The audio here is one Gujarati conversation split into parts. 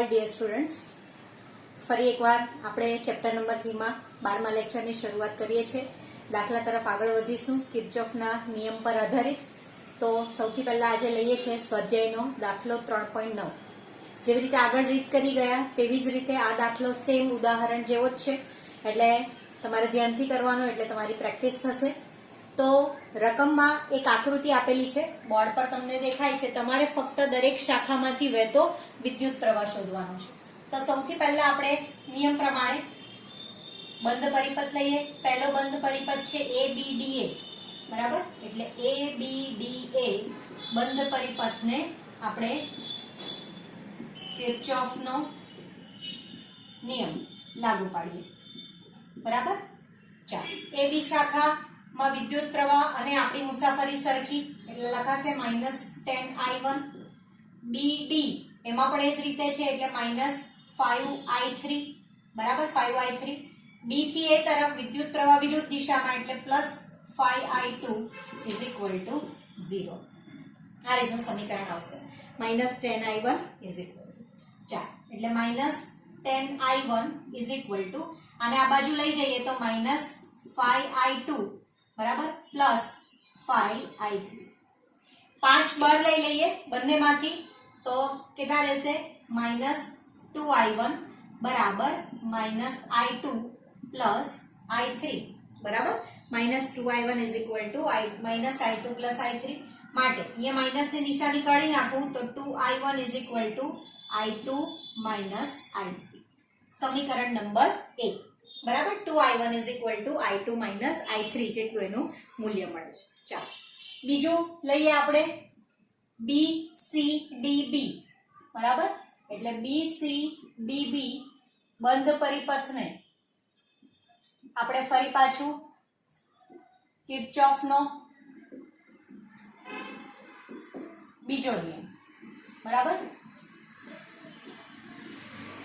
ઓલ ડિયર સ્ટુડન્ટ્સ, ફરી એકવાર આપણે ચેપ્ટર નંબર 3 માં 12મા લેક્ચરની શરૂઆત કરીએ છીએ. દાખલા તરફ આગળ વધીશું કિર્ચોફના નિયમ પર આધારિત. તો સૌથી પહેલા આજે લઈએ છીએ સ્વાધ્યાયનો દાખલો 3.9. જેવી રીતે આગળ રીત કરી ગયા તેવી જ રીતે આ દાખલો સેમ ઉદાહરણ જેવો જ છે, એટલે તમારે ધ્યાનથી કરવાનો, એટલે તમારી પ્રેક્ટિસ થશે. તો રકમમાં એક આકૃતિ આપેલી છે, બોર્ડ પર તમને દેખાય છે. તમારે ફક્ત દરેક શાખામાંથી વહેતો વિદ્યુત પ્રવાહ શોધવાનો છે. તો સૌથી પહેલા આપણે નિયમ પ્રમાણે બંધ પરિપથ લઈએ. પહેલો બંધ પરિપથ છે ABDA, બરાબર? એટલે ABDA બંધ પરિપથને આપણે કિર્ચોફનો નિયમ લાગુ પાડીએ, બરાબર? ચાલો, AB શાખામાં વિદ્યુત પ્રવાહ અને આપણી મુસાફરી સરખી, એટલે લખાશે -10I1. BD એમાં પણ એ જ રીતે છે, એટલે -5I3, બરાબર? 5I3. B થી A તરફ વિદ્યુત પ્રવાહ વિરુદ્ધ દિશામાં, એટલે +5I2 = 0. આ રીતનું સમીકરણ આવશે. -10I1 ચાલો, એટલે -10I1 અને આ બાજુ લઈ જઈએ તો -5I2, બરાબર, +5I3. 5 બળ લઈ લઈએ બંનેમાંથી, તો કેટલા રહેશે? -2I1 બરાબર -I2 +I3, બરાબર? -2I1 -I2 +I3. માટે અહીંયા માઇનસ ની નિશાની કાઢી નાખું તો 2I1 I2 I3. સમીકરણ નંબર 1, બરાબર? 2I1 I2 I3 જેટલું એનું મૂલ્ય મળે છે. ચાલો, બીજું લઈએ આપણે BCDB, બરાબર? એટલે BCDB બંધ પરિપથને આપણે ફરી પાછું કિર્ચોફનો બીજો નિયમ, બરાબર?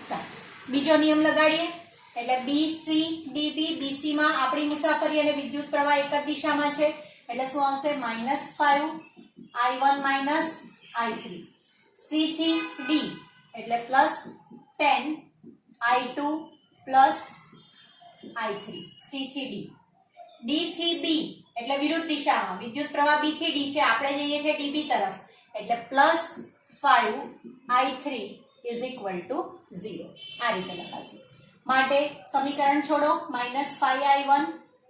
ચાલો, બીજો નિયમ લગાડીએ. એટલે BCDB, BC માં આપણી મુસાફરી અને વિદ્યુત પ્રવાહ એક જ દિશામાં છે, એટલે શું આવશે? -5I1 I3. C થી D એટલે +10I2 +I3. C થી D. D થી B એટલે વિરુદ્ધ દિશામાં વિદ્યુત પ્રવાહ B થી D છે, આપણે જઈએ છીએ DB તરફ, એટલે +5I3 = 0. આ રીતે લખાશે. માટે સમીકરણ છોડો. -5I1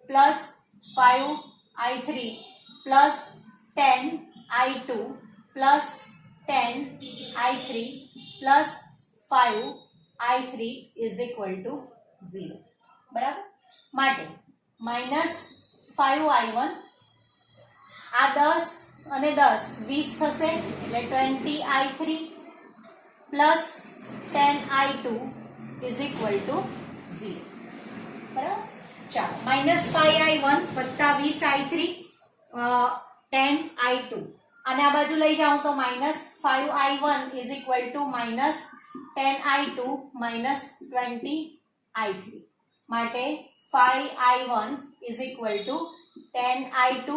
+5I3 +10I2 +10I3 +5I3 = 0, બરાબર? માટે -5I1, આ 10 અને 10 20 થશે, એટલે 20I3 +10I2 = 0, બરાબર? ચાલો, -5I1 +20I3 10I2, અને આ બાજુ લઈ જાઉં તો -5I1 -10I2 -20I3. માટે 5I1 10I2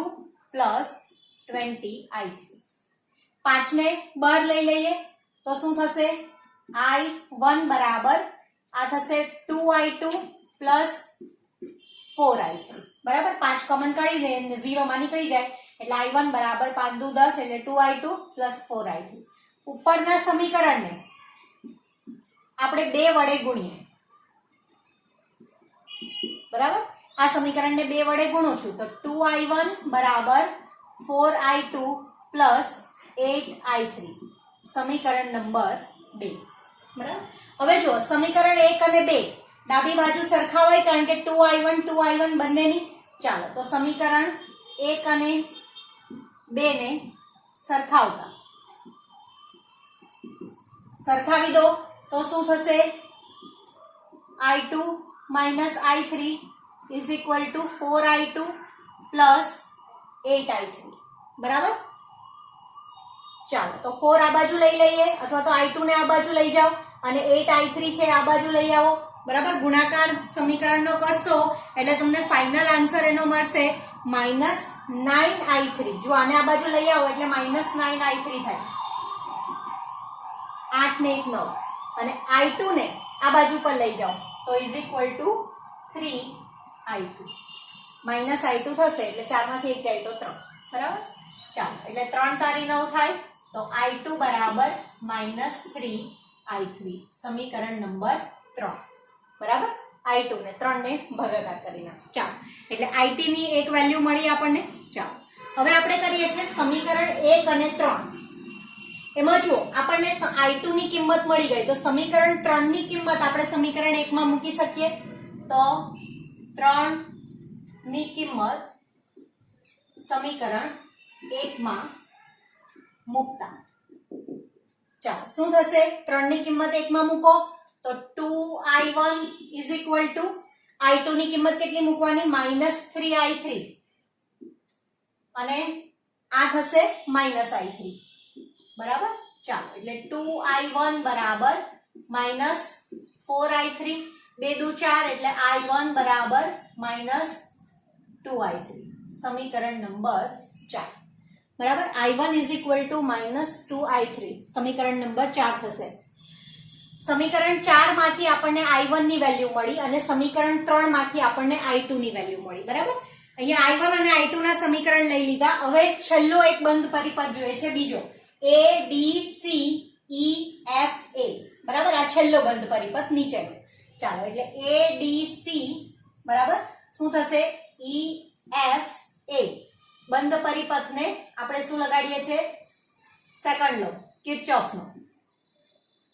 +20I3. 5 ને બહાર લઈ લઈએ તો શું થશે? I1 બરાબર આ થશે 2I2 +4I3, બરાબર? 5 કોમન કાઢી દે, 0 માં નીકળી જાય, એટલે I1 બરાબર 5 દુ 10, એટલે 2I2 +4I3. ઉપરના સમીકરણને આપણે 2 વડે ગુણીએ, બરાબર? આ સમીકરણને 2 વડે ગુણું છું તો 2I1 બરાબર 4I2 +8I3. સમીકરણ નંબર 2, બરાબર? હવે જો સમીકરણ 1 અને 2 ડાબી બાજુ સરખા હોય, કારણ કે 2I1 બંનેની. ચાલો, તો સમીકરણ 1 અને 2 ને સરખાવી દો તો શું થશે? I2 I3 = 4I2 +8I3, બરાબર? ચાલો, તો 4 આ બાજુ લઈ લઈએ, અથવા તો I2 ને આ બાજુ લઈ જાઓ, અને 8I3 છે આ બાજુ લઈ આવો, બરાબર? ગુણાકાર સમીકરણનો કરશો એટલે તમને ફાઇનલ આન્સર એનો મળશે -9I3. જો આને આ બાજુ લઈ આવો એટલે -9I3 થાય. 8 ને 1 9, અને I2 ને આ બાજુ પર લઈ જાઓ તો is equal to 3I2 minus I2 થશે એટલે 4 માંથી 1 જાય તો 3 બરાબર. ચાલો એટલે 3 તારી 9 થાય તો I2 બરાબર -3I3 સમીકરણ નંબર 3 બરાબર. I2 ને 3 ને ભાગાકાર કરી નાખો. ચાલો એટલે IT ની એક વેલ્યુ મળી આપણને. ચાલો હવે આપણે કરીએ છીએ સમીકરણ 1 અને 3. એમાં જુઓ આપણને I2 ની કિંમત મળી ગઈ તો સમીકરણ 3 ની કિંમત આપણે સમીકરણ 1 માં મૂકી શકીએ. તો 3 ની કિંમત સમીકરણ 1 માં મૂકતા ચાલો શું થશે? 3 ની કિંમત 1 માં મૂકો તો 2I1 is equal to I2 ની કિંમત કેટલી મૂકવાની? -3I3 અને આ થશે -I3 બરાબર. ચાલો એટલે 2I1 બરાબર -4I3 2 દુ 4 એટલે I1 બરાબર -2I3 સમીકરણ નંબર 4 બરાબર. I1 is equal to -2I3 સમીકરણ નંબર 4 થશે. સમીકરણ 4 માંથી આપણને I1 ની વેલ્યુ મળી અને સમીકરણ 3 માંથી આપણને I2 ની વેલ્યુ મળી બરાબર. અહીંયા I1 અને I2 ના સમીકરણ લઈ લીધા. હવે છેલ્લો એક બંધ પરિપથ જોઈએ છે બીજો ADCEFA બરાબર. આ છેલ્લો બંધ પરિપથ નીચેનો. ચાલો એટલે ADC બરાબર શું થશે? EFA બંધ પરિપથને આપણે શું લગાડીએ છીએ? સેકન્ડ લો કિર્ચોફનો.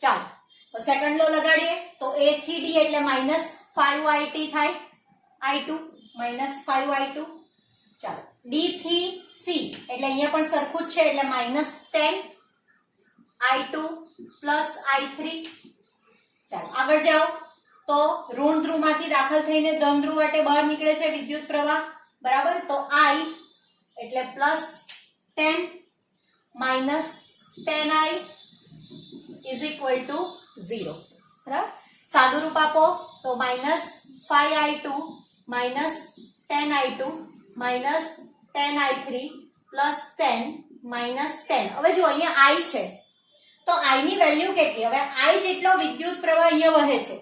ચાલો તો સેકન્ડ લો લગાડીએ તો A થી D એટલે -5IT થાય I2 -5I2. ચાલો D થી C એટલે અહીંયા પણ સરખું જ છે એટલે -10I2 +I3. ચાલો આગળ જાઓ તો ઋણ ધ્રુવમાંથી દાખલ થઈને ધન ધ્રુવ વાટે બહાર નીકળે છે વિદ્યુત પ્રવાહ બરાબર. તો I એટલે +10 -10I ઇઝ ઇક્વલ ટુ 0 બરાબર. સાદું રૂપ આપો તો -5I2 -10I2 -10I3 +10 -10. હવે જો અહીંયા I છે તો I ની વેલ્યુ કેટલી? હવે I જેટલો વિદ્યુત પ્રવાહ અહીંયા વહે છે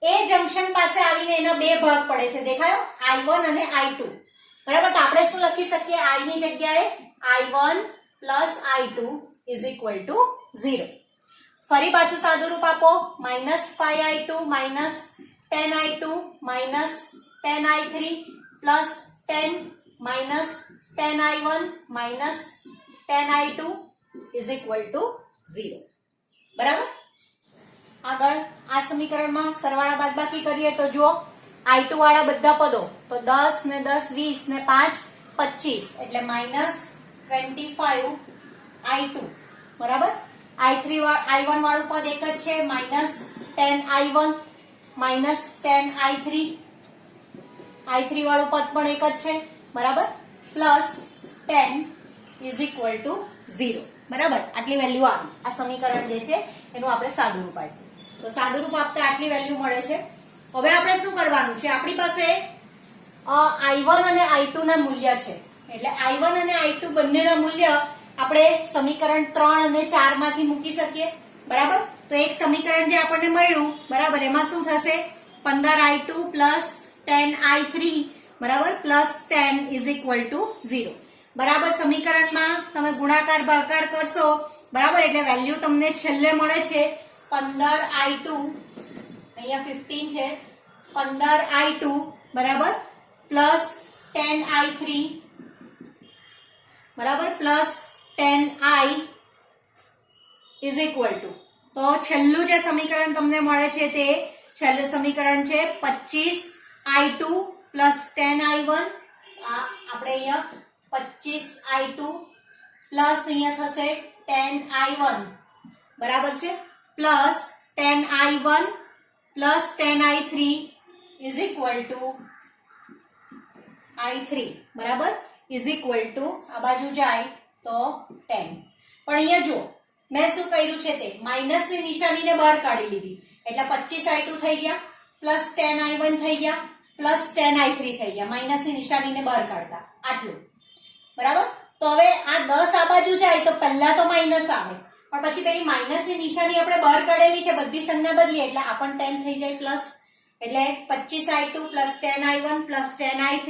એ જંક્શન પાસે આવીને એના બે ભાગ પડે છે દેખાયો I1 અને I2 બરાબર. તો આપણે શું લખી શકીએ? I ની જગ્યાએ I1 + I2 is equal to 0. ફરી પાછું સાદું રૂપ આપો -5I2 -10I2 -10I3 +10 -10I1 -10I2 is equal to 0 બરાબર. આગળ આ સમીકરણમાં સરવાળા બાદબાકી કરીએ તો જુઓ I2 વાળા બધા પદો તો 10 ને 10 20 ને 5 25 એટલે -25I2 બરાબર. I1 વાળું પદ એક જ છે -10I1 -10I3 I3 વાળું પદ પણ એક જ છે બરાબર +10 ઇઝ ઇક્વલ ટુ 0 બરાબર. આટલી વેલ્યુ આવી. આ સમીકરણ જે છે એનું આપણે સાદું રૂપ આપ્યું તો સાદું રૂપ આપતા આટલી વેલ્યુ મળે છે. હવે આપણે શું કરવાનું છે? આપણી પાસે I1 અને I2 ના મૂલ્ય છે એટલે I1 અને I2 બંનેના મૂલ્ય આપણે સમીકરણ 3 અને 4 માંથી મૂકી શકીએ બરાબર. તો એક સમીકરણ જે આપણને મળ્યું બરાબર એમાં શું થશે? 15I2 +10I3 બરાબર +10 ઇઝ ઇક્વલ ટુ 0 બરાબર. સમીકરણમાં તમે ગુણાકાર ભાગાકાર કરશો બરાબર એટલે વેલ્યુ તમને છેલ્લે મળે છે 15I2 અહીંયા 15 છે 15I2 બરાબર +10I3 બરાબર +10I ઇઝ ઇક્વલ ટુ તો છેલ્લું જે સમીકરણ તમને મળે છે તે છેલ્લું સમીકરણ છે 25I2 +10I1 આપણે અહીંયા 25I2 પ્લસ અહીંયા થશે 10I1 બરાબર છે +10I1 +10I3 is equal to I3 બરાબર ઇઝ ઇક્વલ ટુ આ બાજુ જાય તો 10. પણ અહીંયા જો મેં શું કર્યું છે તે માઇનસ ની નિશાનીને બહાર કાઢી લીધી એટલે 25I2 થઈ ગયા +10I1 થઈ ગયા +10I3 થઈ ગયા માઇનસ ની નિશાનીને બહાર કાઢતા આટલું બરાબર. તો હવે આ 10 આ બાજુ જાય તો પહેલા તો માઇનસ આવે પણ પછી પેલી માઇનસ ની નિશાની આપણે બહાર કાઢેલી છે, બધી સંજ્ઞા બદલીએ એટલે આપણ 10 થઈ જાય પ્લસ, એટલે 25i2 plus 10i1 plus 10i3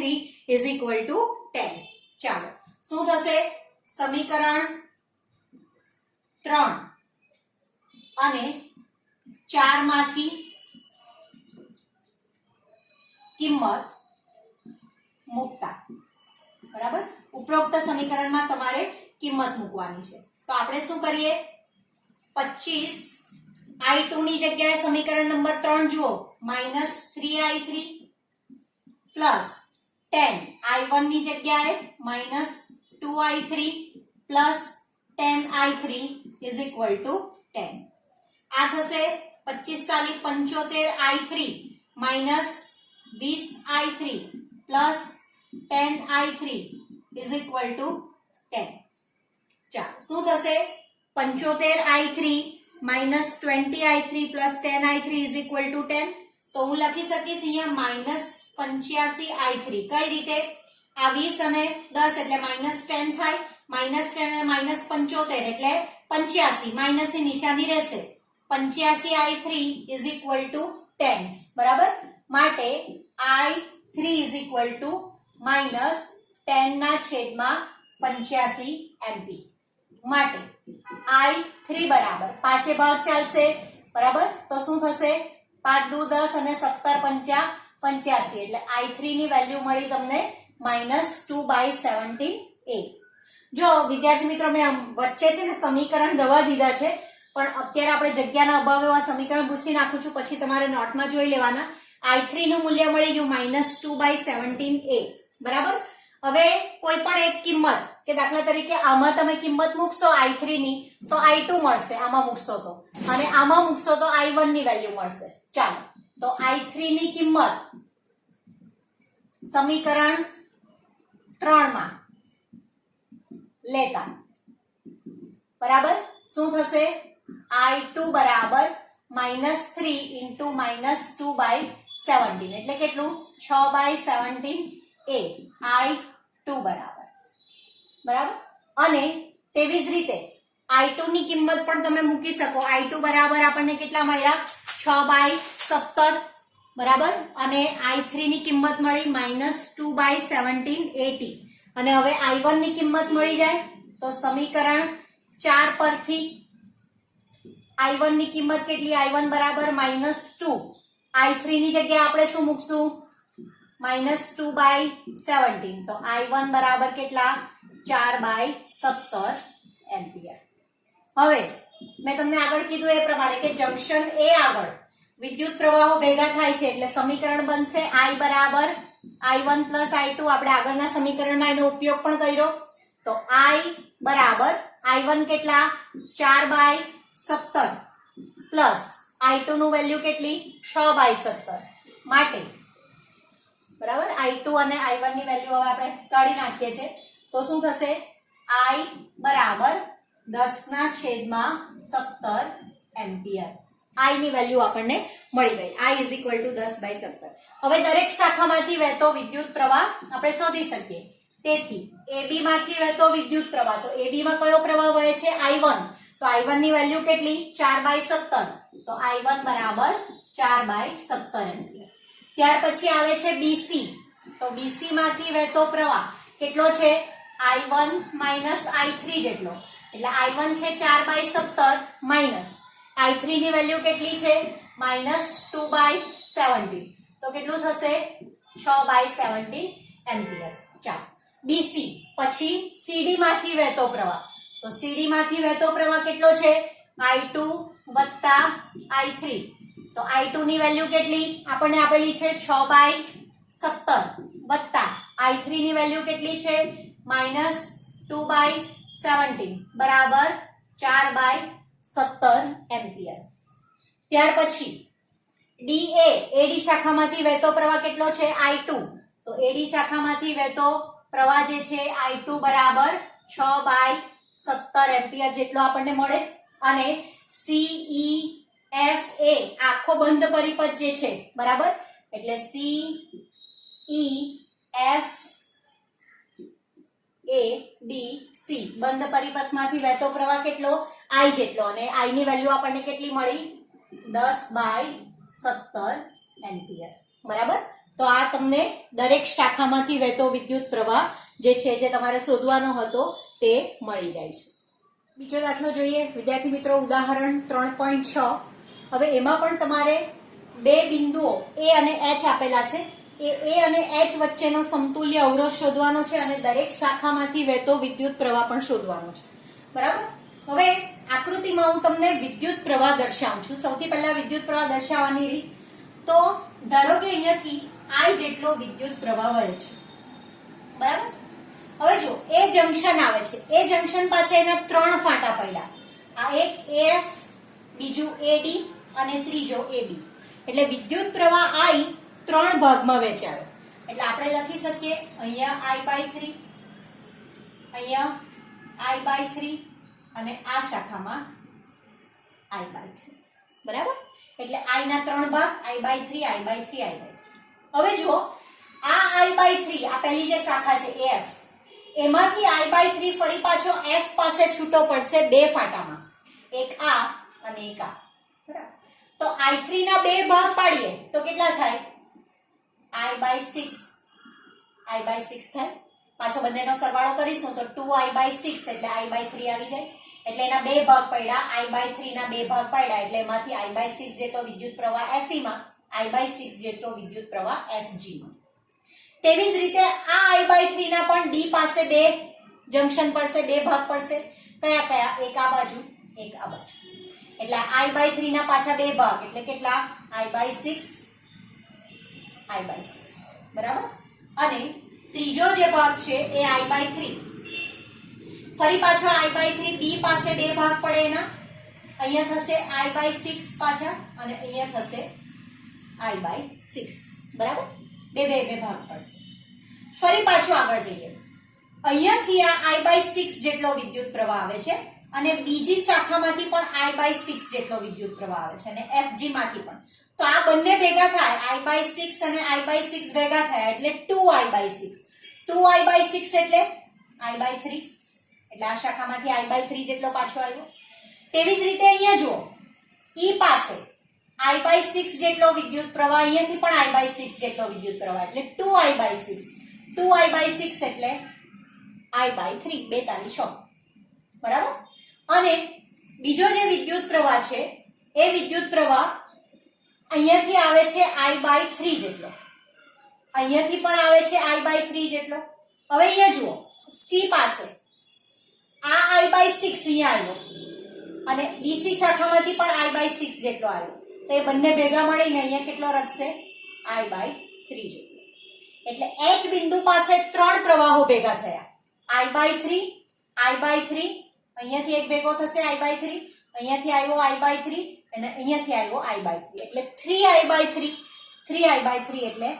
is equal to 10. ચાલો શું થશે? સમીકરણ 3 અને 4 માંથી કિંમત મૂકતા, બરાબર, ઉપરોક્ત સમીકરણમાં તમારે કિંમત મૂકવાની છે. તો આપણે શું કરીએ? 25i2 ની જગ્યાએ સમીકરણ નંબર 3 જુઓ, -3i3 પ્લસ 10i1 ની જગ્યાએ -2i3 plus 10i3 is equal to 10. આ થશે 25 75i3 minus 20i3 plus 10i3 is equal to 10. ચાલો શું થશે? 75i3 minus 20i3 plus 10i3 is equal to 10. તો હું લખી શકીશ અહીંયા માઇનસ 85i3. કઈ રીતે? આ 20 અને 10 એટલે માઇનસ 10 થાય, માઇનસ 10 અને માઇનસ 75 એટલે 85, માઇનસ ની નિશાની રહેશે. 85i3 ઇઝ ઇક્વલ ટુ 10, બરાબર. માટે i3 is equal to minus 10 ના છેદમાં 85 એમપી. માટે i3 બરાબર 5 ભાગ ચાલશે, બરાબર. તો શું થશે? 5 દુ 10 અને 17 પંચા 85 એટલે i3 ની વેલ્યુ મળી તમને -2/17a. જો વિદ્યાર્થી મિત્રો મેં વચ્ચે છે ને સમીકરણ રવા દીધા છે, પણ અત્યારે આપણે જગ્યાના અભાવે આ સમીકરણ ભૂસી નાખું છું, પછી તમારે નોટમાં જોઈ લેવાના. i3 નું મૂલ્ય મળી ગયું -2/17a, બરાબર. હવે કોઈ પણ એક કિંમત, કે દાખલા તરીકે આમાં તમે કિંમત મૂકશો i3 ની તો i2 મળશે, આમાં મૂકશો તો, અને આમાં મૂકશો તો i1 ની વેલ્યુ મળશે. ચાલો તો i3 ની કિંમત સમીકરણ 3 માં લેતા, બરાબર, શું થશે? i2 બરાબર -3 ઇન્ટુ -2/17 એટલે કેટલું? 6/17a i2 બરાબર, બરાબર. અને તેવી જ રીતે i2 ની કિંમત પણ તમે મૂકી શકો. i2 બરાબર આપણને કેટલા મળ્યા? 6/17, બરાબર. અને i3 ની કિંમત મળી -2/17at. અને હવે i1 ની કિંમત મળી જાય તો સમીકરણ 4 પરથી i1 ની કિંમત કેટલી? i1 બરાબર -2. i3 ની જગ્યાએ આપણે શું મૂકશું? -2/17. તો i1 બરાબર કેટલા? 4/17 એમ્પિયર. હવે મેં તમને આગળ કીધું એ પ્રમાણે કે જંક્શન એ આગળ વિદ્યુત પ્રવાહો ભેગા થાય છે એટલે સમીકરણ બનશે i બરાબર i1 પ્લસ i2. આપણે આગળના સમીકરણમાં એનો ઉપયોગ પણ કર્યો. તો i બરાબર i1 કેટલા? 4/17 પ્લસ i2 નું વેલ્યુ કેટલી? 6/17. માટે બરાબર i2 અને i1 ની વેલ્યુ હવે આપણે કાઢી નાખીએ છીએ. તો શું થશે? i બરાબર 10/17 એમ્પિયર. i ની વેલ્યુ આપણને મળી ગઈ. i is equal to 10/17. હવે દરેક શાખામાંથી વહેતો વિદ્યુત પ્રવાહ આપણે શોધી શકીએ. તેથી AB માંથી વહેતો વિદ્યુત પ્રવાહ, તો AB માં કયો પ્રવાહ વહે છે? i1. તો i1 ની વેલ્યુ કેટલી? 4/17. તો i1 બરાબર 4/17 એમ્પિયર. ત્યાર પછી આવે છે BC. તો BC માંથી વહેતો પ્રવાહ કેટલો છે? i1 i3 જેટલો. એટલે i1 છે 4/17 માઇનસ i3 ની વેલ્યુ કેટલી છે? -2/17. તો કેટલું થશે? 6/17 એમ્પિયર. ચાલો BC. પછી CD માંથી વહેતો પ્રવાહ. તો CD માંથી વહેતો પ્રવાહ કેટલો છે? i2 વત્તા i3. તો i2 ની વેલ્યુ કેટલી આપણને આપેલી છે? 6/17 વત્તા i3 ની વેલ્યુ કેટલી છે? -2/17 બરાબર 4/17 એમ્પિયર. ત્યાર પછી DA AD શાખામાંથી વહેતો પ્રવાહ કેટલો છે? i2. તો AD શાખામાંથી વહેતો પ્રવાહ જે છે i2 બરાબર 6/17 એમ્પિયર જેટલો આપણને મળે. અને CEFA આખો બંધ પરિપથ જે છે, બરાબર, એટલે CEFADC બંધ પરિપથમાંથી વહેતો પ્રવાહ કેટલો? આઈ જેટલો, અને આઈ ની વેલ્યુ આપણને કેટલી મળી? 10/17 એમ્પિયર. બરાબર. તો આ તમને દરેક શાખામાંથી વહેતો વિદ્યુત પ્રવાહ જે છે, જે તમારે શોધવાનો હતો, તે મળી જાય છે. બીજો દાખલો જોઈએ વિદ્યાર્થી મિત્રો, ઉદાહરણ 3.6. હવે એમાં પણ તમારે બે બિંદુઓ એ અને એચ આપેલા છે. એ અને એચ વચ્ચેનો સમતુલ્ય અવરોધ શોધવાનો છે અને દરેક શાખામાંથી વહેતો વિદ્યુત પ્રવાહ પણ શોધવાનો છે. બરાબર. હવે આકૃતિમાં હું તમને વિદ્યુત પ્રવાહ દર્શાવું છું. સૌથી પહેલા વિદ્યુત પ્રવાહ દર્શાવવાની રીત, તો ધારો કે અહીંયાથી I જેટલો વિદ્યુત પ્રવાહ વહે છે. બરાબર. હવે જો એ જંક્શન આવે છે, એ જંક્શન પાસે એના 3 ફાંટા પડ્યા. આ એક AF, બીજું AD અને ત્રીજો AB. એટલે વિદ્યુત પ્રવાહ I 3 ભાગમાં વહેંચાયો. એટલે આપણે લખી શકીએ અહીંયા I/3, અહીંયા I/3 અને આ શાખામાં I/3. બરાબર. એટલે I ના 3 ભાગ, I/3, I/3, I/3. હવે જો આ I/3, આ પહેલી જે શાખા છે AF, એમાંથી I/3 ફરી પાછો F પાસે છૂટો પડશે બે ફાંટામાં, એક આ અને એક આ. બરાબર. તો I3 ના બે ભાગ પાડીએ તો કેટલા થાય? I/6 થાય. પાછો બંનેનો સરવાળો કરીશું તો 2I/6 એટલે I/3 આવી જાય. એટલે એના બે ભાગ પડ્યા, I/3 ના બે ભાગ પડ્યા, એટલે એમાંથી I/6 જેટલો વિદ્યુત પ્રવાહ FE માં, I/6 જેટલો વિદ્યુત પ્રવાહ FG માં. તેવી જ રીતે આ I/3 ના પણ D પાસે બે જંક્શન પડશે, બે ભાગ પડશે. કયા કયા? એક આ બાજુ, એક આ બાજુ. એટલે I/3 ના પાછા બે ભાગ એટલે કેટલા? I/6. બરાબર. અને ત્રીજો જે ભાગ છે એ I/3, ફરી પાછો I/3 B પાસે બે ભાગ પડે એના, અહીંયા થશે I/6 પાછા અને અહીંયા થશે I/6. બરાબર. બે ભાગ પડશે. ફરી પાછું આગળ જઈએ, અહીંયાથી આ I/6 જેટલો વિદ્યુત પ્રવાહ આવે છે અને બીજી શાખામાંથી પણ I/6 જેટલો વિદ્યુત પ્રવાહ આવે છે અને FG માંથી પણ. તો આ બંને ભેગા થાય, I/6 અને I/6 ભેગા થાય એટલે 2I/6. 2I/6 એટલે I/3. એટલે આ શાખામાંથી I/3 જેટલો પાછો આવ્યો. તેવી જ રીતે અહીંયા જુઓ, E પાસે I/6 જેટલો વિદ્યુત પ્રવાહ, અહીંયાથી પણ I/6 જેટલો વિદ્યુત પ્રવાહ એટલે 2I/6. 2I/6 એટલે I/3, 42. બરાબર. અને બીજો જે વિદ્યુત પ્રવાહ છે એ વિદ્યુત પ્રવાહ અહીંયાથી આવે છે I/3 જેટલો, અહીંયાથી પણ આવે છે I/3 જેટલો. હવે અહીંયા જુઓ, C પાસે આ I/6 અહીંયા આવ્યો અને BC શાખામાંથી પણ I/6 જેટલો આવ્યો. તો એ બંને ભેગા મળીને અહીંયા કેટલો રચશે? I/3 જેટલો. એટલે H બિંદુ પાસે 3 પ્રવાહો ભેગા થયા, I/3, અહીંયાથી એક ભેગો થશે I/3, અહીંયાથી આવ્યો I/3 અને અહીંયાથી આવ્યો I/3. એટલે 3I/3 એટલે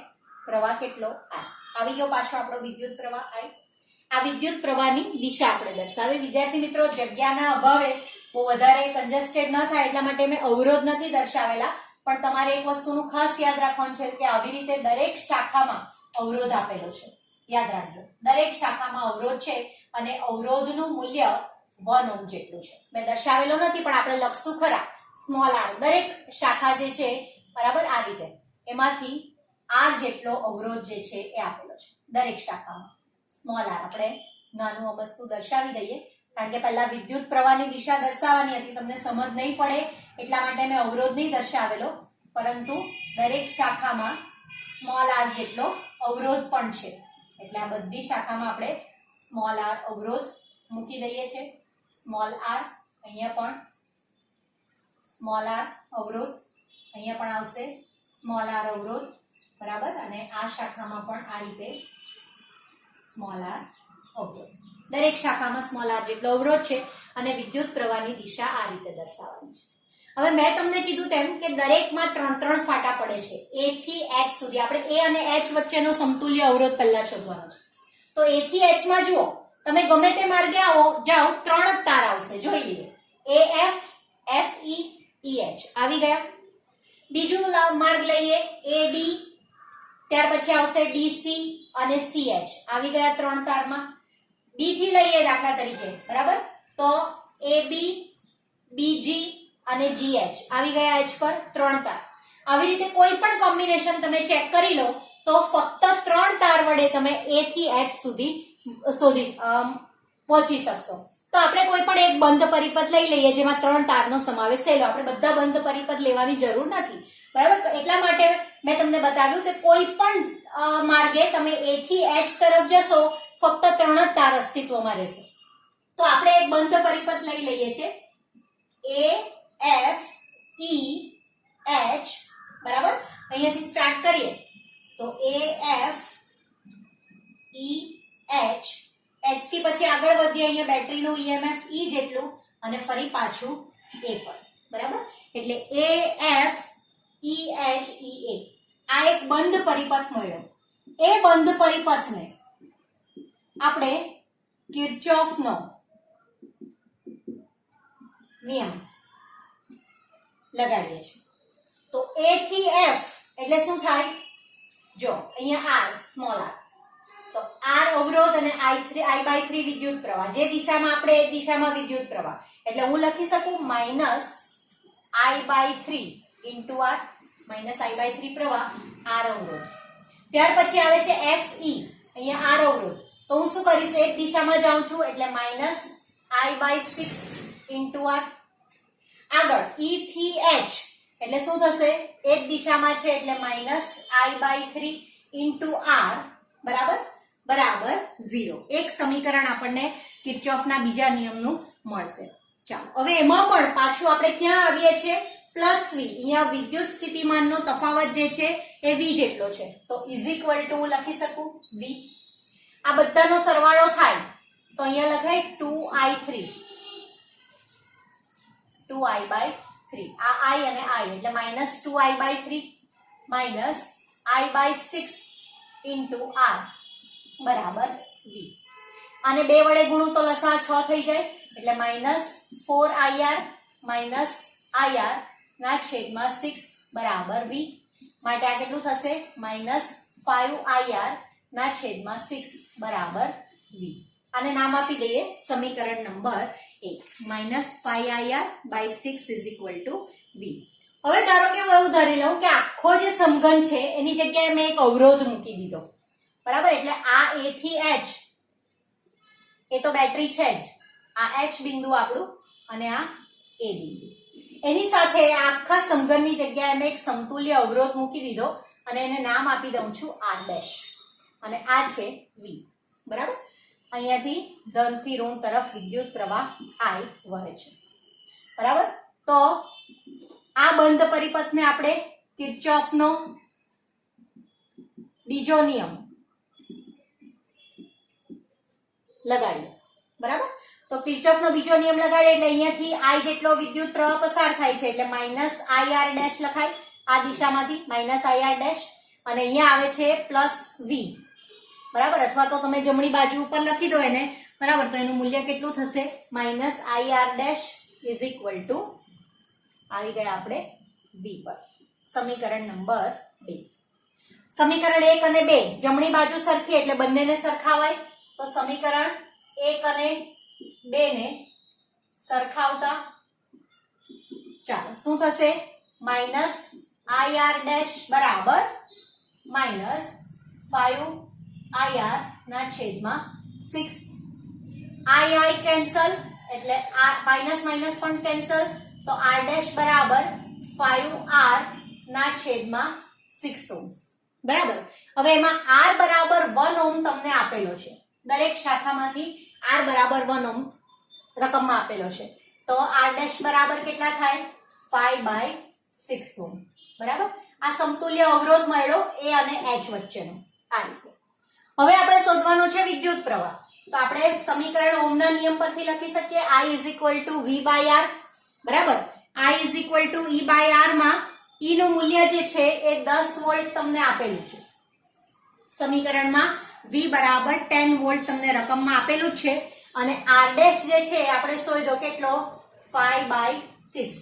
પ્રવાહ કેટલો? I. આવી ગયો પાછો આપણો વિદ્યુત પ્રવાહ I. આ વિદ્યુત પ્રવાહની દિશા આપણે દર્શાવી. વિદ્યાર્થી મિત્રો, જગ્યાના અભાવે બહુ વધારે કન્જસ્ટેડ ન થાય એટલા માટે મેં અવરોધ નથી દર્શાવેલા, પણ તમારે એક વસ્તુનું ખાસ યાદ રાખવાનું છે કે આવી રીતે દરેક શાખામાં અવરોધ આપેલો છે. યાદ રાખજો, દરેક શાખામાં અવરોધ છે અને અવરોધનું મૂલ્ય 1 ઓહ્મ જેટલું છે. મેં દર્શાવેલો નથી પણ આપણે લખશું ખરા, સ્મોલ r. દરેક શાખા જે છે, બરાબર, આ રીતે એમાંથી r જેટલો અવરોધ જે છે એ આપેલો છે દરેક શાખામાં. સ્મોલ r આપણે નાનું અમસ્તું દર્શાવી દઈએ, કારણ કે પહેલા વિદ્યુત પ્રવાહની દિશા દર્શાવવાની હતી, તમને સમજ નહીં પડે એટલા માટે મેં અવરોધ નહીં દર્શાવેલો, પરંતુ દરેક શાખામાં સ્મોલ r જેટલો અવરોધ પણ છે. એટલે આ બધી શાખામાં આપણે સ્મોલ r અવરોધ મૂકી દઈએ છે. સ્મોલ r અહીંયા પણ સ્મોલ r અવરોધ, અહીંયા પણ આવશે સ્મોલ r અવરોધ. બરાબર. અને આ શાખામાં પણ આ રીતે સ્મોલ r અવરોધ. દરેક શાખામાં સ્મોલ r જેટલો અવરોધ છે અને વિદ્યુત પ્રવાહની દિશા આ રીતે દર્શાવવાની છે. હવે મેં તમને કીધું તેમ કે દરેકમાં 3 ફાટા પડે છે, A થી H સુધી. આપણે A અને H વચ્ચેનો સમતુલ્ય અવરોધ પહેલા શોધવાનો છે. તો A થી H માં જુઓ, તમે ગમે તે માર્ગે આવો જાઓ, 3 જ તાર આવશે. જોઈ લઈએ, AF, FE, EH આવી ગયા. બીજું માર્ગ લઈએ AD, ત્યાર પછી આવશે DC અને CH આવી ગયા 3 તારમાં. B થી લઈએ દાખલા તરીકે, બરાબર, તો AB, બીજી અને GH આવી ગયા H પર 3 તાર. આવી રીતે કોઈ પણ કોમ્બિનેશન તમે ચેક કરી લો તો ફક્ત 3 તાર વડે તમે A થી H સુધી પહોંચી શકશો. તો આપણે કોઈ પણ એક બંધ પરિપથ લઈ લઈએ જેમાં 3 તારનો સમાવેશ થયેલો. આપણે બધા બંધ પરિપથ લેવાની જરૂર નથી, બરાબર. તો એટલા માટે મેં તમને બતાવ્યું કે કોઈ પણ માર્ગે તમે A થી H તરફ જશો ફક્ત 3 જ તાર અસ્તિત્વમાં રહેશે. તો આપણે એક બંધ પરિપથ લઈ લઈએ છીએ A F E H, બરાબર. અહીંયાથી સ્ટાર્ટ કરીએ તો A F E H, H થી પછી આગળ વધીએ અહીંયા બેટરીનું EMF E જેટલું અને ફરી પાછું A પર, બરાબર. એટલે A F E H E A આ એક બંધ પરિપથ મળ્યો. એ બંધ પરિપથને આપણે કિર્ચોફનો નિયમ લગાડીએ છીએ. તો A થી F એટલે શું થાય? જો અહીંયા R, સ્મોલ r, તો R અવરોધ અને I/3 વિદ્યુત પ્રવાહ, જે દિશામાં આપણે એ દિશામાં વિદ્યુત પ્રવાહ, એટલે હું લખી શકું -I/3 ઇન્ટુ R, -I/3 પ્રવાહ, R અવરોધ. ત્યાર પછી આવે છે FE, અહીંયા R અવરોધ. તો હું શું કરીશ? એક દિશામાં જાઉં છું એટલે -I/6 ઇન્ટુ R. આગળ E થી H એટલે શું થશે? એક દિશામાં છે એટલે -I/3 ઇન્ટુ R, બરાબર, બરાબર 0. એક સમીકરણ આપણને કિર્ચોફના બીજા નિયમનું મળશે. ચાલો હવે એમાં પણ પાછું આપણે ક્યાં આવીએ છીએ? Plus V. અહીંયા વિદ્યુત સ્થિતિમાનનો તફાવત જે છે એ V જેટલો છે. તો ઇઝ ઇક્વલ ટુ લખી શકું V. આ બધાનો સરવાળો થાય તો અહીંયા લખાય 2I/3. આ I અને I એટલે -2I/3 -I/6 ઇન્ટુ R બરાબર V. અને 2 વડે ગુણું તો લસા 6 થઈ જાય એટલે -4IR -IR ના છેદમાં 6 બરાબર V. માટે આ કેટલું થશે? -5IR ના છેદમાં 6 બરાબર V. આને નામ આપી દઈએ સમીકરણ number 1, -5IR/6 is equal to V. હવે ધારો કે હું એવું ધારી લઉં કે આખો જે સમઘન છે એની જગ્યાએ મેં એક અવરોધ મૂકી દીધો, બરાબર. એટલે આ A થી H એ તો બેટરી છે જ, આ H બિંદુ આપણું અને આ A બિંદુ. એની સાથે આખા સમઘનની જગ્યાએ મેં એક સમતુલ્ય અવરોધ મૂકી દીધો અને એને નામ આપી દઉં છું R' અને આ છે V, બરાબર. અહીંયાથી ધનથી ઋણ તરફ વિદ્યુત પ્રવાહ I વહે છે, બરાબર. તો આ બંધ પરિપથને આપણે કિર્ચોફનો બીજો નિયમ લગાડીએ, બરાબર. તો કિર્ચોફનો બીજો નિયમ લગાડીએ એટલે અહીંયાથી I જેટલો વિદ્યુત પ્રવાહ પસાર થાય છે એટલે -IR' લખાય આ દિશામાંથી -IR' અને અહીંયા આવે છે +V, બરાબર. અથવા તો તમે જમણી બાજુ ઉપર લખી દો એને, બરાબર. તો એનું મૂલ્ય કેટલું થશે? -IR' ઇઝ ઇક્વલ ટુ આવી ગયા આપણે V પર. સમીકરણ નંબર 2. સમીકરણ 1 અને 2 જમણી બાજુ સરખી એટલે બંનેને સરખાવાય. તો સમીકરણ 1 અને 2 ને સરખાવતા ચાલો શું થશે? -IR' બરાબર -5IR ના છેદમાં 6. I કેન્સલ એટલે માઇનસ માઇનસ પણ કેન્સલ, તો R' બરાબર 5R ના છેદમાં 6 ઓહ્મ, બરાબર. હવે એમાં R બરાબર 1 ઓહ્મ તમને આપેલો છે. દરેક શાખામાંથી R બરાબર 1 ઓહ્મ રકમમાં આપેલો છે. તો R' બરાબર કેટલા થાય? 5/6 ઓહ્મ, બરાબર. આ સમતુલ્ય અવરોધ મળ્યો A અને H વચ્ચેનો. આ રીતે હવે આપણે શોધવાનો છે વિદ્યુત પ્રવાહ. તો આપણે સમીકરણ ઓહમના નિયમ પરથી લખી શકીએ I = V/R, બરાબર. I = E/R માં E નું મૂલ્ય જે છે એ 10 વોલ્ટ તમને આપેલું છે. સમીકરણમાં V બરાબર 10 વોલ્ટ તમને રકમમાં આપેલું છે અને R' જે છે આપણે શોધો કેટલો? 5/6.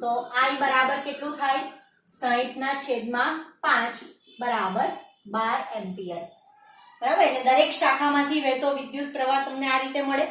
તો I બરાબર કેટલું થાય? 60/5 બરાબર 12 એમ્પિયર, બરાબર. એટલે દરેક શાખામાંથી વહેતો વિદ્યુત પ્રવાહ તમને આ રીતે મળે.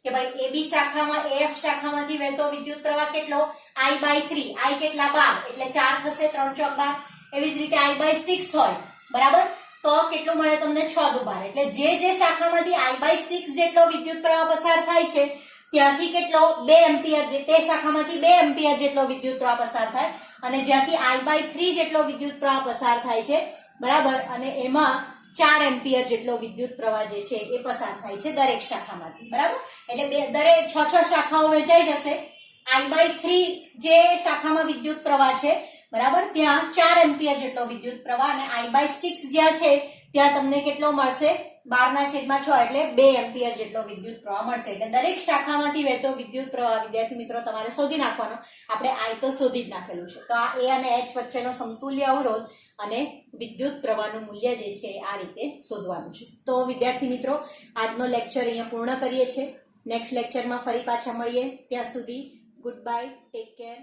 કે ભાઈ AB શાખામાં AF શાખામાંથી વહેતો વિદ્યુત પ્રવાહ કેટલો I/3 I કેટલા 12 એટલે 4 થશે 3 ચોક 12 એવી જ રીતે I/6 હોય બરાબર તો કેટલું મળે તમને 6 દુ 12 એટલે જે શાખામાંથી I/6 જેટલો વિદ્યુત પ્રવાહ પસાર થાય છે ત્યાંથી કેટલો 2 એમ્પિયર તે શાખામાંથી 2 એમ્પિયર જેટલો વિદ્યુત પ્રવાહ પસાર થાય અને જ્યાંથી I/3 જેટલો વિદ્યુત પ્રવાહ પસાર થાય છે બરાબર અને એમાં 4 એમ્પિયર જેટલો વિદ્યુત પ્રવાહ જે છે એ પસાર થાય છે દરેક શાખામાંથી બરાબર એટલે દરેક 6 શાખાઓ વહેંચાઈ જશે I/3 જે શાખામાં વિદ્યુત પ્રવાહ છે બરાબર ત્યાં 4 એમ્પિયર જેટલો વિદ્યુત પ્રવાહ અને I/6 જ્યાં છે ત્યાં તમને કેટલો મળશે 12/6 એટલે 2 એમ્પિયર જેટલો વિદ્યુત પ્રવાહ મળશે એટલે દરેક શાખામાંથી વહેતો વિદ્યુત પ્રવાહ વિદ્યાર્થી મિત્રો તમારે શોધી નાખવાનો આપણે I તો શોધી જ નાખેલું છે તો આ A અને H વચ્ચેનો સમતુલ્ય અવરોધ અને વિદ્યુત પ્રવાહનું મૂલ્ય જે છે આ રીતે શોધવાનું છે તો વિદ્યાર્થી મિત્રો આજનો લેક્ચર અહીંયા પૂર્ણ કરીએ છીએ નેક્સ્ટ લેક્ચરમાં ફરી પાછા મળીએ ત્યાં સુધી ગુડ બાય ટેક કેર